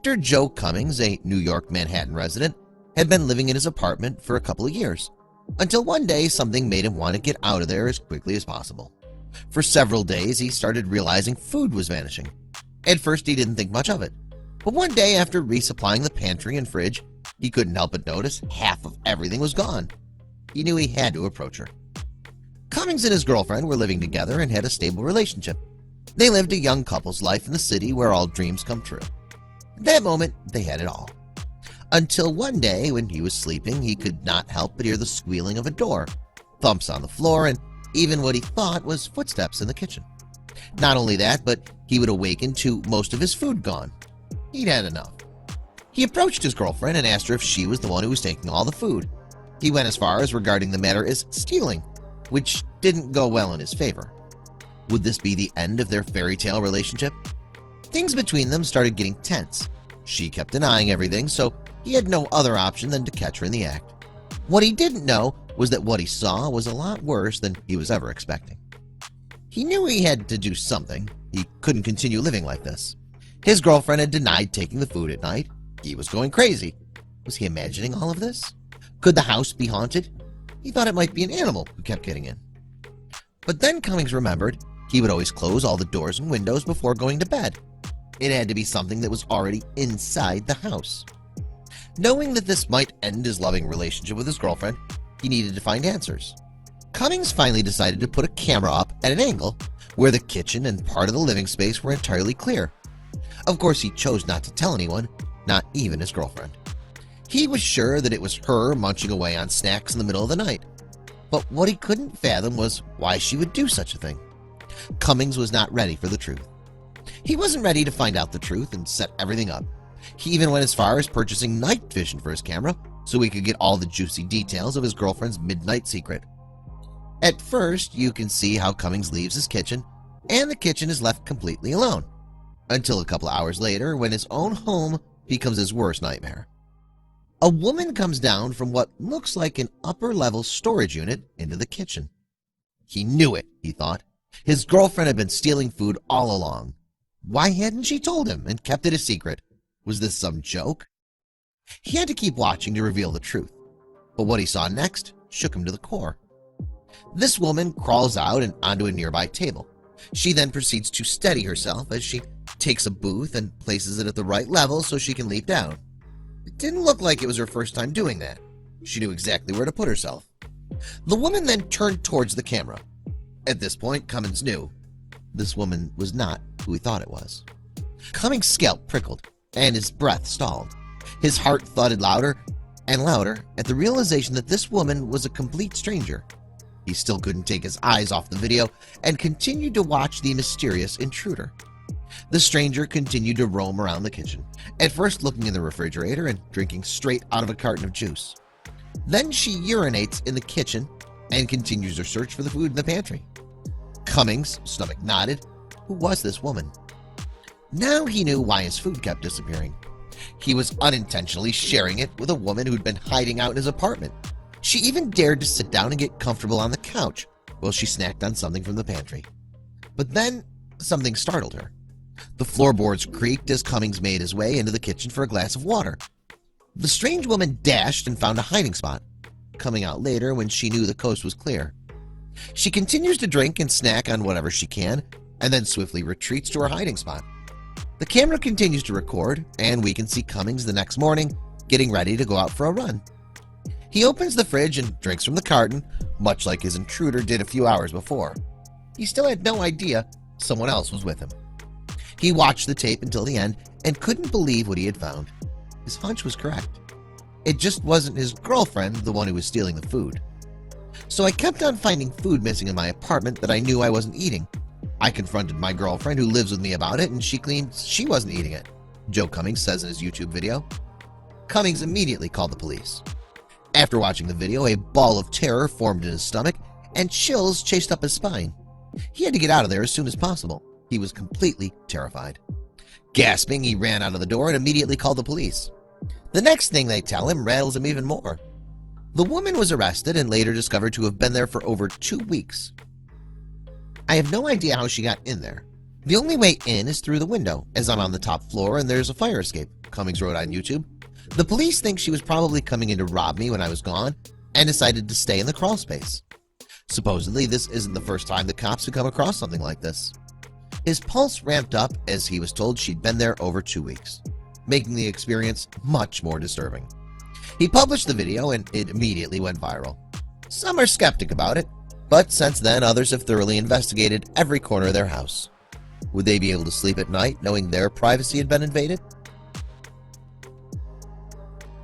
Actor Joe Cummings, a New York Manhattan resident, had been living in his apartment for a couple of years, until one day something made him want to get out of there as quickly as possible. For several days, he started realizing food was vanishing. At first, he didn't think much of it, but one day after resupplying the pantry and fridge, he couldn't help but notice half of everything was gone. He knew he had to approach her. Cummings and his girlfriend were living together and had a stable relationship. They lived a young couple's life in the city where all dreams come true. At that moment, they had it all. Until one day, when he was sleeping, he could not help but hear the squealing of a door, thumps on the floor, and even what he thought was footsteps in the kitchen. Not only that, but he would awaken to most of his food gone. He'd had enough. He approached his girlfriend and asked her if she was the one who was taking all the food. He went as far as regarding the matter as stealing, which didn't go well in his favor. Would this be the end of their fairy tale relationship? Things between them started getting tense. She kept denying everything, so he had no other option than to catch her in the act. What he didn't know was that what he saw was a lot worse than he was ever expecting. He knew he had to do something. He couldn't continue living like this. His girlfriend had denied taking the food at night. He was going crazy. Was he imagining all of this? Could the house be haunted? He thought it might be an animal who kept getting in. But then Cummings remembered he would always close all the doors and windows before going to bed. It had to be something that was already inside the house. Knowing that this might end his loving relationship with his girlfriend, he needed to find answers. Cummings finally decided to put a camera up at an angle where the kitchen and part of the living space were entirely clear. Of course, he chose not to tell anyone, not even his girlfriend. He was sure that it was her munching away on snacks in the middle of the night. But what he couldn't fathom was why she would do such a thing. Cummings was not ready for the truth. He wasn't ready to find out the truth and set everything up. He even went as far as purchasing night vision for his camera so he could get all the juicy details of his girlfriend's midnight secret. At first, you can see how Cummings leaves his kitchen, and the kitchen is left completely alone, until a couple of hours later when his own home becomes his worst nightmare. A woman comes down from what looks like an upper-level storage unit into the kitchen. He knew it, he thought. His girlfriend had been stealing food all along. Why hadn't she told him and kept it a secret? Was this some joke? He had to keep watching to reveal the truth, but what he saw next shook him to the core. This woman crawls out and onto a nearby table. She then proceeds to steady herself as she takes a booth and places it at the right level so she can leap down. It didn't look like it was her first time doing that. She knew exactly where to put herself. The woman then turned towards the camera. At this point, Cummings knew this woman was not who he thought it was. Cummings' scalp prickled and his breath stalled. His heart thudded louder and louder at the realization that this woman was a complete stranger. He still couldn't take his eyes off the video and continued to watch the mysterious intruder. The stranger continued to roam around the kitchen, at first looking in the refrigerator and drinking straight out of a carton of juice. Then she urinates in the kitchen and continues her search for the food in the pantry. Cummings' stomach nodded. Who was this woman? Now he knew why his food kept disappearing. He was unintentionally sharing it with a woman who'd been hiding out in his apartment. She even dared to sit down and get comfortable on the couch while she snacked on something from the pantry. But then something startled her. The floorboards creaked as Cummings made his way into the kitchen for a glass of water. The strange woman dashed and found a hiding spot, coming out later when she knew the coast was clear. She continues to drink and snack on whatever she can, and then swiftly retreats to her hiding spot. The camera continues to record, and we can see Cummings the next morning getting ready to go out for a run. He opens the fridge and drinks from the carton, much like his intruder did a few hours before. He still had no idea someone else was with him. He watched the tape until the end and couldn't believe what he had found. His hunch was correct. It just wasn't his girlfriend, the one who was stealing the food. So I kept on finding food missing in my apartment that I knew I wasn't eating. I confronted my girlfriend who lives with me about it, and she claimed she wasn't eating it, Joe Cummings says in his YouTube video. Cummings immediately called the police. After watching the video, a ball of terror formed in his stomach and chills chased up his spine. He had to get out of there as soon as possible. He was completely terrified. Gasping, he ran out of the door and immediately called the police. The next thing they tell him rattles him even more. The woman was arrested and later discovered to have been there for over 2 weeks. I have no idea how she got in there. The only way in is through the window, as I'm on the top floor and there's a fire escape. Cummings wrote on YouTube. The police think she was probably coming in to rob me when I was gone and decided to stay in the crawl space. Supposedly, this isn't the first time the cops have come across something like this. His pulse ramped up as he was told she'd been there over 2 weeks, making the experience much more disturbing. He published the video and it immediately went viral. Some are skeptic about it, but since then others have thoroughly investigated every corner of their house. Would they be able to sleep at night knowing their privacy had been invaded?